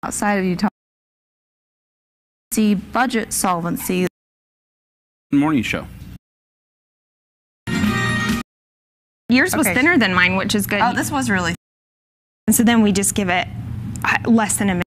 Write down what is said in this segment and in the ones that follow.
outside of Utah. See budget solvency. Morning show. Yours was thinner than mine, which is good. Oh, this was really. And so then we just give it less than a minute.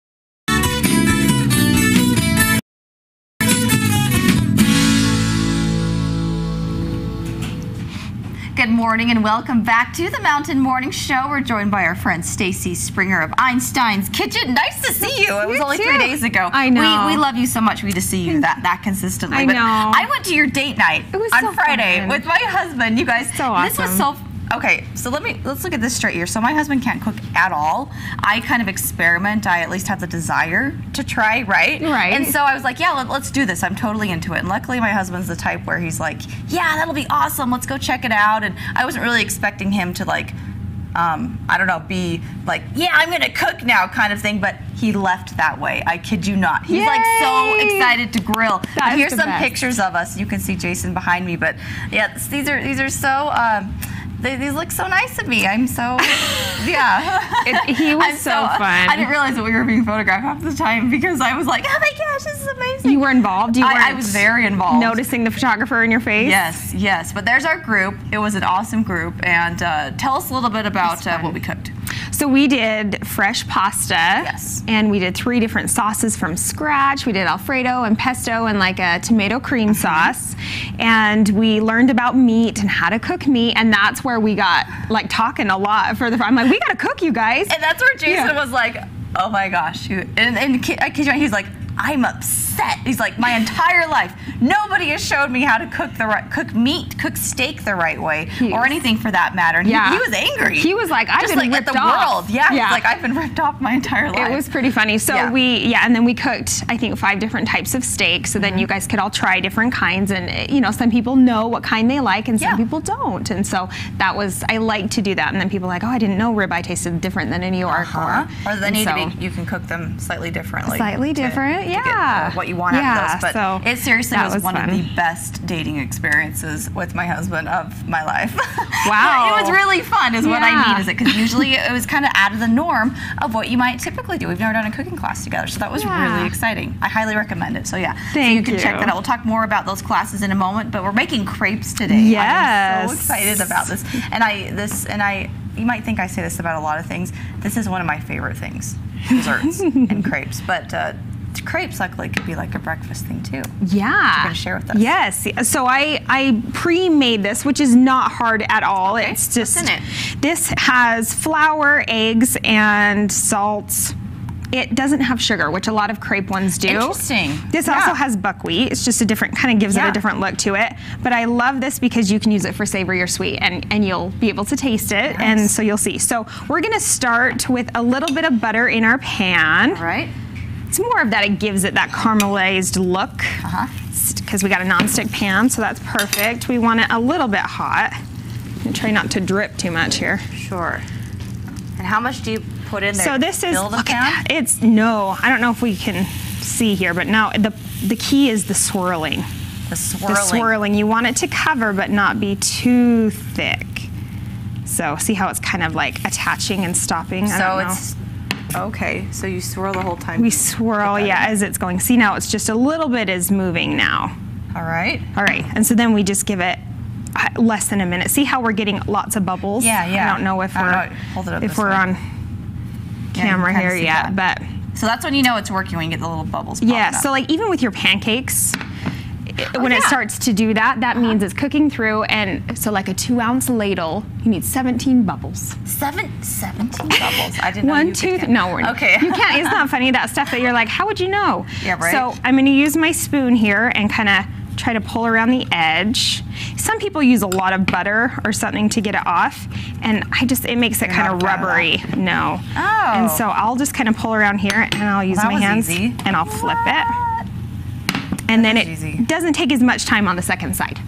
Good morning and welcome back to the Mountain Morning Show. We're joined by our friend Stacy Springer of Einstein's Kitchen. Nice to see you. It was only 3 days ago. I know. We love you so much. We need to see you that consistently. I know. I went to your date night on Friday with my husband. You guys, so awesome. This was so. Okay, so let's look at this straight here. So my husband can't cook at all. I kind of experiment. I at least have the desire to try, right? Right. And so I was like, yeah, let's do this. I'm totally into it. And luckily my husband's the type where he's like, yeah, that'll be awesome. Let's go check it out. And I wasn't really expecting him to like, I don't know, be like, yeah, I'm gonna cook now kind of thing, but he left that way. I kid you not. He's like so excited to grill. But here's some pictures of us. You can see Jason behind me, but yeah, these are so, these look so nice of me. I'm so, yeah. He was so fun. I didn't realize that we were being photographed half the time because I was like, oh my gosh, this is amazing. You were involved? I was very involved. Noticing the photographer in your face? Yes, yes. But there's our group. It was an awesome group. And tell us a little bit about what we cooked. So we did fresh pasta. Yes. And we did 3 different sauces from scratch. We did Alfredo and pesto and like a tomato cream sauce. And we learned about meat and how to cook meat. And that's where we got like talking a lot further. I'm like, we got to cook, you guys. And that's where Jason was like, oh my gosh. And I kid you not, he's like, I'm upset. He's like, my entire life, nobody has showed me how to cook meat, cook steak the right way, or anything for that matter. And he was angry. He was like, I've been ripped off. Yeah, he's like, I've been ripped off my entire life. It was pretty funny. So and then we cooked, I think, 5 different types of steak. So then you guys could all try different kinds. And, you know, some people know what kind they like and some people don't. And so that was, I like to do that. And then people are like, oh, I didn't know ribeye tasted different than in New York. Or they need to be, you can cook them slightly differently. Slightly different, to get what you want out of those. But so it seriously was one fun. of the best dating experiences with my husband of my life. Wow. It was really fun is what I mean, is it? Because usually it was kind of out of the norm of what you might typically do. We've never done a cooking class together, so that was really exciting. I highly recommend it. So yeah, so you can check that out. We'll talk more about those classes in a moment, but we're making crepes today. Yes. I'm so excited about this. And you might think I say this about a lot of things. This is one of my favorite things, desserts and crepes. But crepes luckily could be like a breakfast thing too. Yeah. You're gonna share with us. Yes. So I pre-made this, which is not hard at all. Okay. It's just, what's in it? This has flour, eggs, and salt. It doesn't have sugar, which a lot of crepe ones do. Interesting. This also has buckwheat. It's just a different, kind of gives it a different look to it. But I love this because you can use it for savory or sweet, and you'll be able to taste it, and so you'll see. So we're gonna start with a little bit of butter in our pan. All right. It's more of that, it gives it that caramelized look. Because we got a nonstick pan, so that's perfect. We want it a little bit hot. And try not to drip too much here. Sure. And how much do you put in there? So this is, look at that. It's, no, I don't know if we can see here, but now the key is the swirling. The swirling. The swirling. You want it to cover, but not be too thick. So see how it's kind of like attaching and stopping? I don't know. Okay, so you swirl the whole time. We swirl, as it's going. See, now it's just a little bit is moving now. All right. All right, and so then we just give it less than a minute. See how we're getting lots of bubbles? Yeah. I don't know if we're on camera here yet, but. So that's when you know it's working, when you get the little bubbles popping up. So like even with your pancakes, when it starts to do that, that means it's cooking through. And so like a 2-ounce ladle, you need 17 bubbles. 17 bubbles? I didn't know you could. No, okay. You can't. Isn't that funny, that stuff that you're like, how would you know? Yeah, right. So I'm going to use my spoon here and kind of try to pull around the edge. Some people use a lot of butter or something to get it off, and it makes it kind of rubbery. No. Oh. And so I'll just kind of pull around here, and I'll use my hands, and I'll flip it. And then it doesn't take as much time on the second side.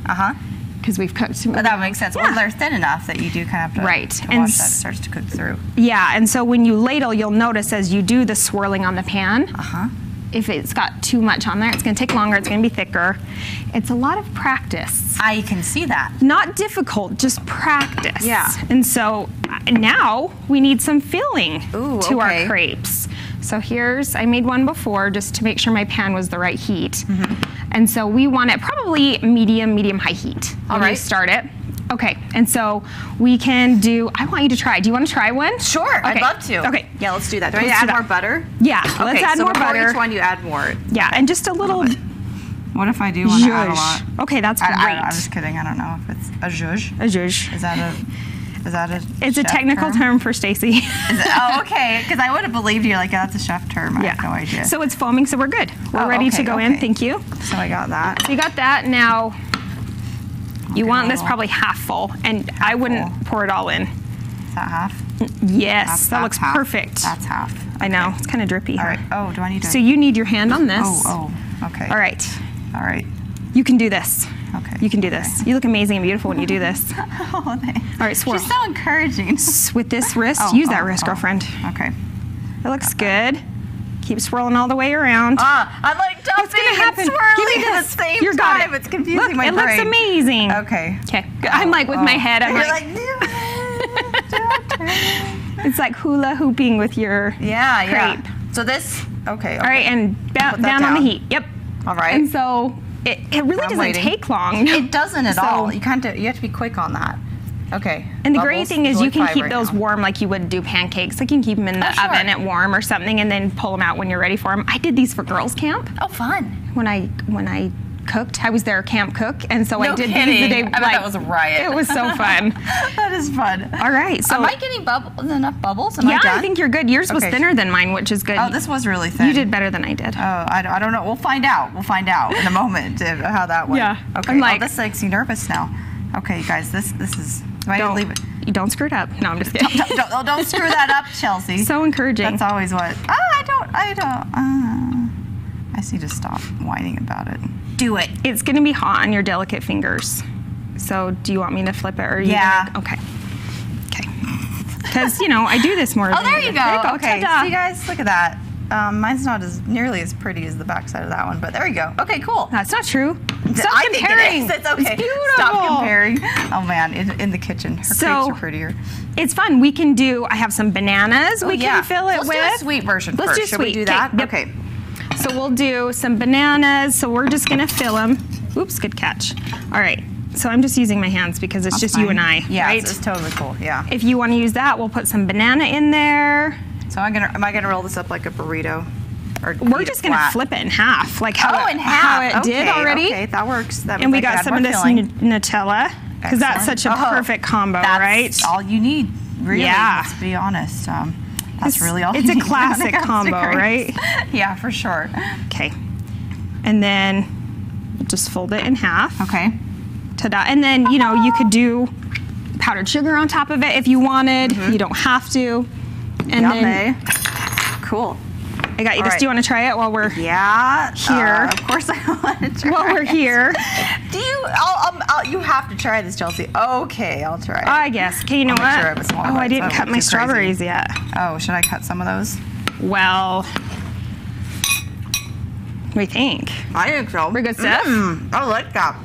Because we've cooked. That makes sense. Well, they're thin enough that you do kind of have to, to watch that. It starts to cook through. Yeah, and so when you ladle, you'll notice as you do the swirling on the pan, if it's got too much on there, it's going to take longer, it's going to be thicker. It's a lot of practice. I can see that. Not difficult, just practice. Yeah. And so now we need some filling to our crepes. So I made one before just to make sure my pan was the right heat. And so we want it probably medium high heat when you start it. Okay, and so we can do, I want you to try. Do you want to try one? Sure, I'd love to. Okay. Yeah, let's do that. Do I add more butter? Yeah, let's add more butter. Okay, so each one you add more. Yeah, and just a little. What if I do want to add a lot? Okay, that's great. I'm just kidding. I don't know if it's a zhuzh. A zhuzh. Is that a It's a technical term for Stacy. Oh, okay. Because I would have believed you. Like, that's a chef term. I have no idea. So it's foaming, so we're good. We're ready to go in. Thank you. So I got that. So you got that. Now, you want this probably half full, and I wouldn't pour it all in. Is that half? Yes, that looks perfect. That's half. I know. It's kind of drippy. All right. Oh, do I need to? So you need your hand on this. Oh, okay. All right. All right. You can do this. Okay. You can do this. You look amazing and beautiful when you do this. Oh, thanks. All right, swirl. She's so encouraging. With this wrist, use that wrist, girlfriend. Okay. It looks good. Keep swirling all the way around. I'm like dumping and swirling at the same time. It's confusing my brain. It looks amazing. Okay. Okay. I'm like with my head. I'm like it's like hula hooping with your crepe. So this, okay. All right, and down on the heat. Yep. All right. And so it really doesn't take long. It doesn't at all. You have to be quick on that. Okay. And the great thing is you can keep those warm like you would do pancakes. Like you can keep them in the oven at warm or something, and then pull them out when you're ready for them. I did these for girls' camp. Oh, fun. When I cooked, I was their camp cook, and so I did these the day. I bet that was a riot. It was so fun. That is fun. All right. So am I getting enough bubbles? Am I done? I think you're good. Yours was thinner than mine, which is good. Oh, this was really thin. You did better than I did. Oh, I don't know. We'll find out. We'll find out in a moment how that went. Yeah. Okay. I'm like, this makes me nervous now. Okay, you guys. This is. Do I leave it? You don't screw it up. No, I'm just kidding. Don't screw that up, Chelsea. So encouraging. That's always what. I just need to stop whining about it. Do it. It's going to be hot on your delicate fingers. So do you want me to flip it or Okay. Okay. Because, I do this more. Oh, there you go. Okay. Ta-da. See, guys, look at that. Mine's not nearly as pretty as the backside of that one, but there you go. Okay, cool. That's not true. Stop I comparing. Think it is. It's okay. It's beautiful. Stop comparing. Oh man, in the kitchen, her crepes are prettier. It's fun. We can do. I have some bananas. We can fill it with. Let's do a sweet version first. Let's do Should sweet. we do that? Yep. Okay. So we'll do some bananas. So we're just gonna fill them. Oops, good catch. All right. So I'm just using my hands because it's just you and I. Yeah, right? it's totally cool. Yeah. If you want to use that, we'll put some banana in there. So am I gonna roll this up like a burrito? Or we're just gonna flip it in half, like how it did already. Okay, that works. And we got some of this Nutella because that's such a perfect combo, right? That's all you need, really. Yeah. Let's be honest. That's really all. It's a classic combo, right? Yeah, for sure. Okay, and then we'll just fold it in half. Okay. Ta-da! And then you could do powdered sugar on top of it if you wanted. You don't have to. And then cool. I got you this. Do you want to try it while we're here? Of course I want to try while we're here. Do you? You have to try this, Chelsea. Okay, I'll try it. I guess. Okay, you know what? Sure I didn't cut my strawberries yet. Oh, should I cut some of those? Well, what do you think? I think so. Pretty good stuff? I like that.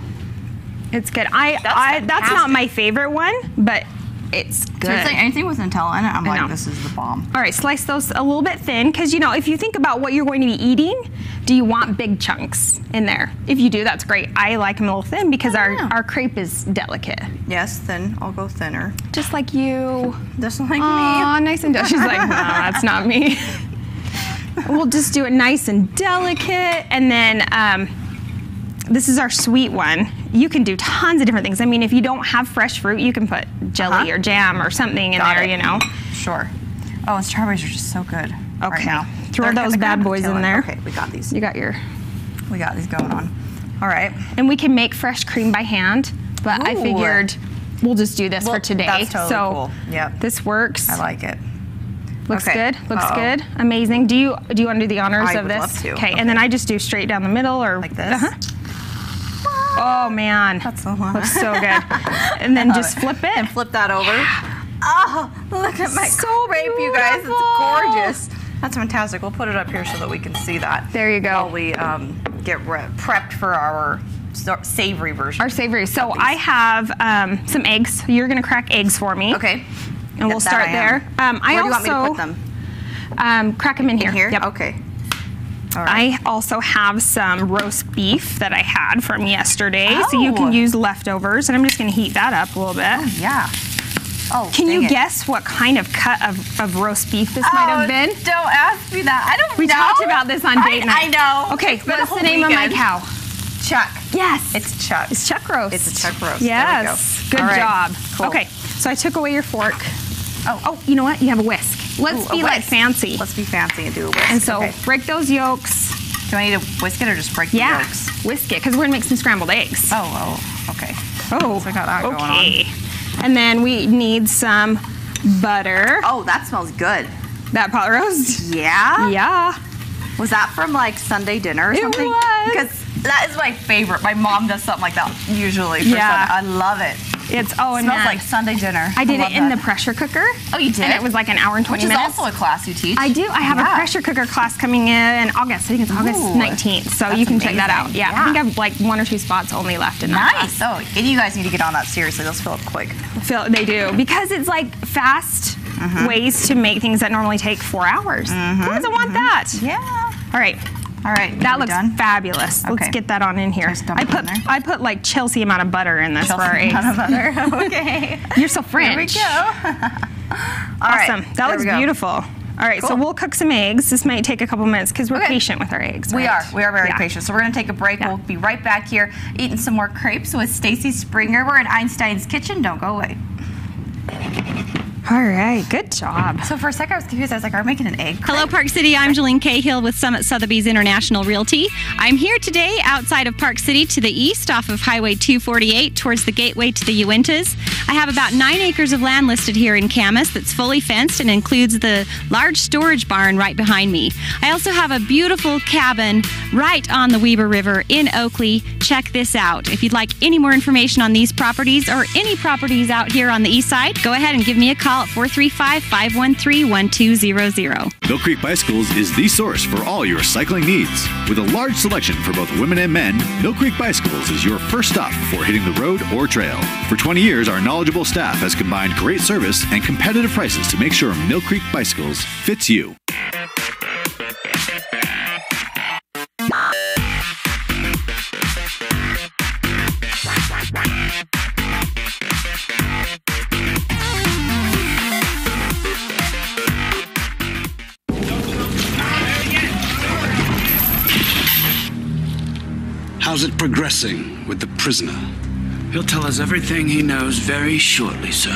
It's good. That's not my favorite one, but it's good. So anything with Nutella in it, I'm like, this is the bomb. All right, slice those a little bit thin because, if you think about what you're going to be eating, do you want big chunks in there? If you do, that's great. I like them a little thin because our crepe is delicate. Yes, thin. I'll go thinner. Just like you. Just like me. Aw, nice and delicate. She's like, no, that's not me. We'll just do it nice and delicate. And then this is our sweet one. You can do tons of different things. I mean, if you don't have fresh fruit, you can put jelly or jam or something in there, Sure. Oh, and strawberries are just so good right now. Throw those bad boys in there. Okay, we got these. We got these going on. All right. And we can make fresh cream by hand, but I figured we'll just do this for today. That's totally cool. Yep. This works. I like it. Looks good. Looks good. Amazing. Do you want to do the honors of this? I would love to. Okay, and then I just do straight down the middle or like this. Oh man, that's so long. Looks so good. And then just flip it and flip that over. Oh, look at my crepe, you guys! It's gorgeous. That's fantastic. We'll put it up here so that we can see that. There you go. While we get prepped for our savory version. Our savory. So I have some eggs. You're gonna crack eggs for me. Okay. And we'll start there. Where do you want me to put them? Crack them in here. Yep. Okay. All right. I also have some roast beef that I had from yesterday, so you can use leftovers, and I'm just going to heat that up a little bit. Oh, yeah. Oh, can you guess what kind of cut of roast beef this might have been? Don't ask me that. I don't know. We talked about this on date night. I know. Okay, what's the name of my cow? Chuck. Yes. It's Chuck. It's Chuck roast. It's a Chuck roast. Yes. There we go. Good job. Cool. Okay, so I took away your fork. Oh, you know what? You have a whisk. Let's be like fancy. Let's be fancy and do a whisk. And so break those yolks. Do I need to whisk it or just break the yolks? Whisk it, because we're gonna make some scrambled eggs. Okay. Oh, so I got that going on. And then we need some butter. Oh, that smells good. That pot roast? Yeah? Yeah. Was that from like Sunday dinner or something? It was. Because that is my favorite. My mom does something like that usually for Sunday. I love it. It smells like Sunday dinner. I did it in the pressure cooker. Oh, you did? And it was like an hour and 20 minutes. Which is also a class you teach. I do. I have a pressure cooker class coming in August. I think it's August 19th. So you can check that out. Yeah. I think I have like 1 or 2 spots only left in that class. Oh, and you guys need to get on that seriously. Those fill up quick. They do. Because it's like fast ways to make things that normally take 4 hours. Who doesn't want that? Yeah. All right. That looks fabulous. Okay. Let's get that on in here. I put like Chelsea amount of butter in this for our eggs. Amount of butter. Okay. You're so French. There we go. Awesome. That looks beautiful. All right, cool. So we'll cook some eggs. This might take a couple minutes because we're patient with our eggs. We are very patient. So we're going to take a break. We'll be right back here eating some more crepes with Stacy Springer. We're in Einstein's kitchen. Don't go away. All right, good job. So for a second I was confused. I was like, are we making an egg crepe? Hello, Park City. I'm Jolene Cahill with Summit Sotheby's International Realty. I'm here today outside of Park City to the east off of Highway 248 towards the gateway to the Uintas. I have about 9 acres of land listed here in Camas that's fully fenced and includes the large storage barn right behind me. I also have a beautiful cabin right on the Weber River in Oakley. Check this out. If you'd like any more information on these properties or any properties out here on the east side, go ahead and give me a call at 435-513-1200. Mill Creek Bicycles is the source for all your cycling needs. With a large selection for both women and men, Mill Creek Bicycles is your first stop before hitting the road or trail. For 20 years, our knowledgeable staff has combined great service and competitive prices to make sure Mill Creek Bicycles fits you. How's it progressing with the prisoner? He'll tell us everything he knows very shortly, sir.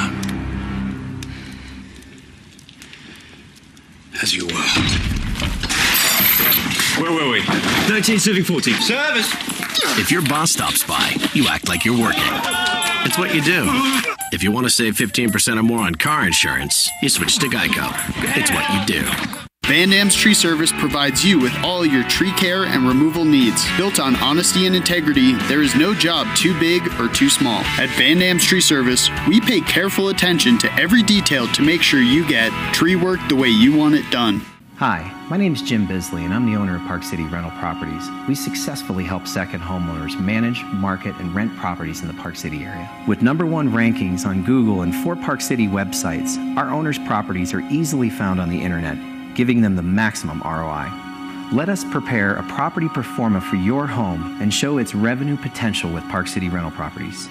As you were. Wait. 13 serving 14. Service! If your boss stops by, you act like you're working. It's what you do. If you want to save 15% or more on car insurance, you switch to Geico. It's what you do. Van Dam's Tree Service provides you with all your tree care and removal needs. Built on honesty and integrity, there is no job too big or too small. At Van Dam's Tree Service, we pay careful attention to every detail to make sure you get tree work the way you want it done. Hi, my name is Jim Bisley, and I'm the owner of Park City Rental Properties. We successfully help second homeowners manage, market, and rent properties in the Park City area. With #1 rankings on Google and 4 Park City websites, our owners' properties are easily found on the internet, giving them the maximum ROI. Let us prepare a property performa for your home and show its revenue potential with Park City Rental Properties.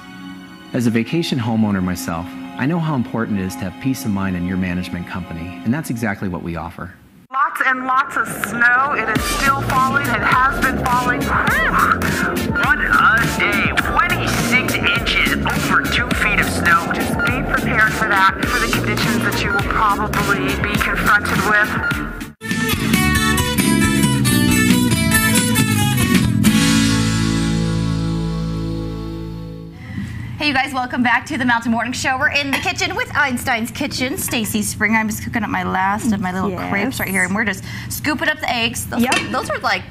As a vacation homeowner myself, I know how important it is to have peace of mind in your management company, and that's exactly what we offer. Lots and lots of snow. It is still falling. It has been falling. What a day. 26 inches, over 2 feet of snow. Just be prepared for that, for the conditions that you will probably be confronted with. Hey, you guys, welcome back to the Mountain Morning Show. We're in the kitchen with Einstein's Kitchen. Stacy Springer. I'm just cooking up my last of my little crepes right here, and we're just scooping up the eggs. Those are like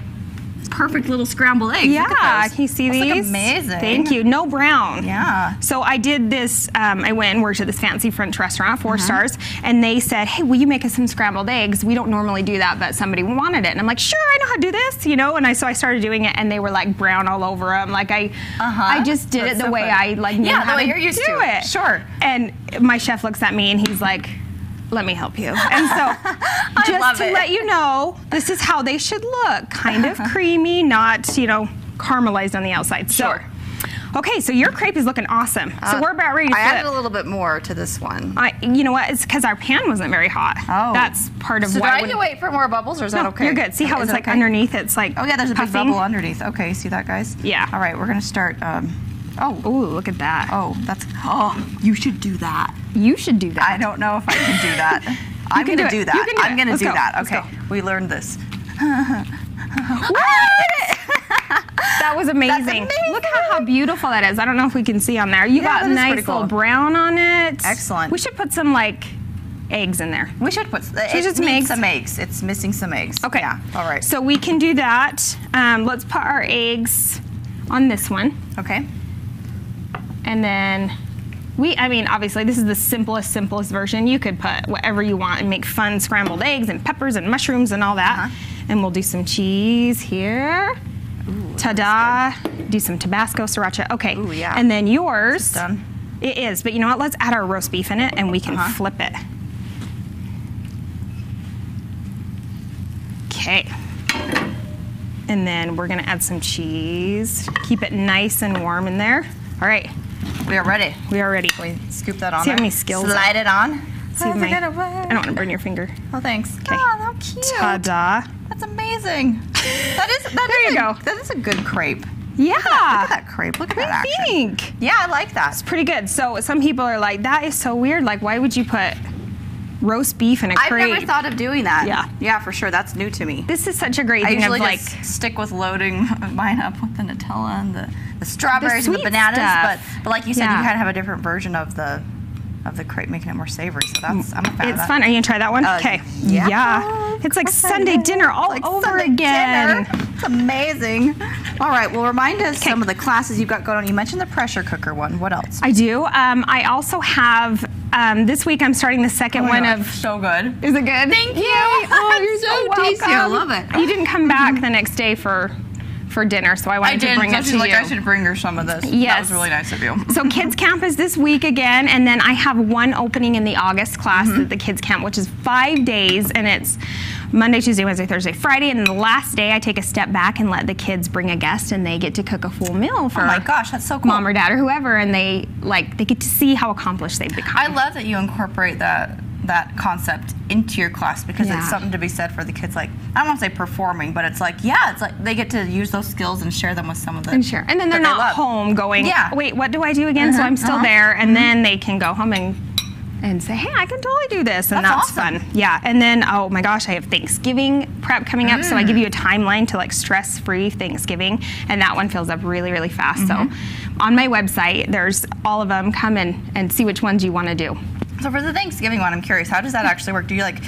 perfect little scrambled eggs. Yeah, can you see these? Look amazing. Thank you. No brown. Yeah. So I did this, I went and worked at this fancy French restaurant, 4 stars, and they said, hey, will you make us some scrambled eggs? We don't normally do that, but somebody wanted it. And I'm like, sure, I know how to do this, you know? And so I started doing it, and they were like brown all over them. Like I just did it the way I like knew how the way to you're used do to it. Sure. And my chef looks at me, and he's like, let me help you. And so just to let you know, this is how they should look. Kind of creamy, not, you know, caramelized on the outside. So, sure. Okay, so your crepe is looking awesome. So we're about ready to I flip. added a little bit more to this one. You know what? It's because our pan wasn't very hot. Oh. That's part of so why. do I need to wait for more bubbles, or is that okay? You're good. See how it's like underneath? It's like oh yeah, there's a big puffing. bubble underneath. Okay, see that, guys? Yeah. All right, we're gonna start. Ooh, look at that. Oh, that's. Oh, you should do that. You should do that. I don't know if I can do that. I'm gonna do that. You can do I'm gonna Let's do go. that. Let's Okay, go. we learned this. That was amazing. Look how beautiful that is. I don't know if we can see on there. You got that is nice pretty cool. little brown on it. Excellent. We should put some like eggs in there. We should put. It just needs make some eggs. It's missing some eggs. Okay. Yeah. All right. So we can do that. Let's put our eggs on this one. Okay. And then I mean, obviously this is the simplest version. You could put whatever you want and make fun scrambled eggs and peppers and mushrooms and all that. And we'll do some cheese here. Ooh, ta-da. Do some Tabasco, sriracha. Okay. Ooh, yeah. And then yours. It's done. It is, but you know what? Let's add our roast beef in it and we can flip it. Okay. And then we're gonna add some cheese. Keep it nice and warm in there. All right. We are ready. We are ready. We scoop that on See there. how many skills. Slide it on. See I don't want to burn your finger. Oh, thanks. Okay. Oh, how cute. Ta-da. That's amazing. There you go. That is a good crepe. Yeah. Look at that crepe. Look at that action. What do you think? Yeah, I like that. It's pretty good. So some people are like, that is so weird. Like, why would you put roast beef in a crepe? I've never thought of doing that. Yeah. Yeah, for sure. That's new to me. This is such a great I thing usually of like. just stick with loading mine up with the Nutella and the strawberries and the sweet bananas. stuff. But like you said, Yeah. you kind of have a different version of the crepe, making it more savory. So that's I'm a fan of It's that. fun. Are you gonna try that one? Okay. Yeah. It's like Sunday dinner all over Sunday again. dinner. It's amazing. All right. Well, remind us some of the classes you've got going on. You mentioned the pressure cooker one. What else? I do. I also have this week. I'm starting the second one of. So good. Is it good? Thank you. Oh, you're so tasty. I love it. You didn't come back the next day for dinner, so I wanted to bring it to you. I should bring her some of this. Yes. That was really nice of you. So kids camp is this week again, and then I have one opening in the August class at the kids camp, which is 5 days, and it's Monday, Tuesday, Wednesday, Thursday, Friday, and then the last day I take a step back and let the kids bring a guest, and they get to cook a full meal for oh my gosh, that's so cool. mom or dad or whoever, and they get to see how accomplished they've become. I love that you incorporate that concept into your class because Yeah. it's something to be said for the kids. Like, I don't want to say performing, but it's like they get to use those skills and share them with some of the. And sure, and then they're not love. home going. Yeah. Wait, what do I do again? So I'm still there, and then they can go home and say, hey, I can totally do this, and that's awesome. fun. Yeah, and then oh my gosh, I have Thanksgiving prep coming up, so I give you a timeline to like stress-free Thanksgiving, and that one fills up really, really fast. So on my website, there's all of them. Come and see which ones you want to do. So for the Thanksgiving one, I'm curious, how does that actually work? Do you like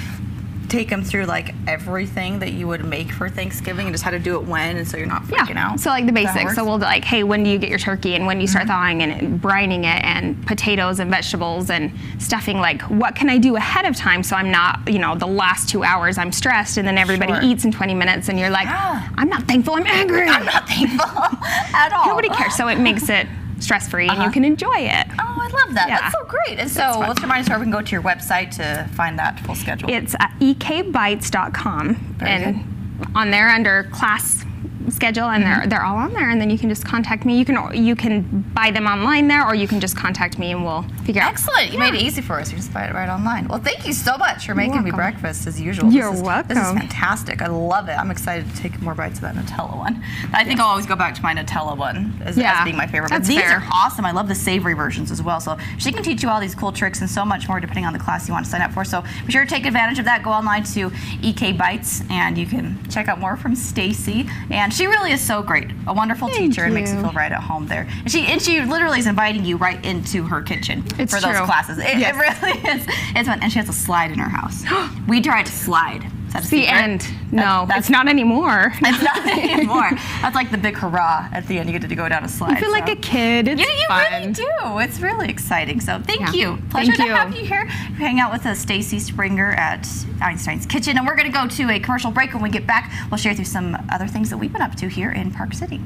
take them through like everything that you would make for Thanksgiving and just how to do it when, and so you're not freaking out? So like the Is that how it basics. So works? we'll like, hey, when do you get your turkey, and when do you start thawing and brining it, and potatoes and vegetables and stuffing. Like, what can I do ahead of time so I'm not, the last 2 hours I'm stressed, and then everybody eats in 20 minutes, and you're like, I'm not thankful, I'm angry. I'm not thankful at all. Nobody cares. So it makes it stress-free, and you can enjoy it. Oh, I love that. Yeah. That's so great. And so let's remind us where we can go to your website to find that full schedule. It's ekbites.com, and on there under class schedule, and they're all on there, and then you can just contact me. You can buy them online there, or you can just contact me and we'll figure out. Excellent. You made it easy for us. You just buy it right online. Well, thank you so much for making me breakfast as usual. You're welcome. welcome. This is fantastic. I love it. I'm excited to take more bites of that Nutella one. I think I'll always go back to my Nutella one as being my favorite. That's but these fair. are awesome. I love the savory versions as well. So she can teach you all these cool tricks and so much more depending on the class you want to sign up for. So be sure to take advantage of that. Go online to EK Bites and you can check out more from Stacy. And she really is so great. A wonderful teacher and makes you feel right at home there. And she literally is inviting you right into her kitchen for those classes. It really is. It's fun. And she has a slide in her house. We tried to slide. That's the end. No, it's not anymore. It's not anymore. That's like the big hurrah at the end. You get to go down a slide. You feel like a kid. It's you fun. really do. It's really exciting. So thank you. Thank Pleasure you. to have you here. Hang out with Stacy Springer at Einstein's Kitchen. And we're going to go to a commercial break. When we get back, we'll share through some other things that we've been up to here in Park City.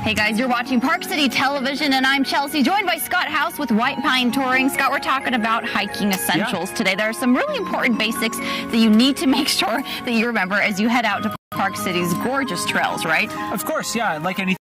Hey guys, you're watching Park City Television, and I'm Chelsea, joined by Scott House with White Pine Touring. Scott, we're talking about hiking essentials today. There are some really important basics that you need to make sure that you remember as you head out to Park City's gorgeous trails, right? Of course, yeah. Like anything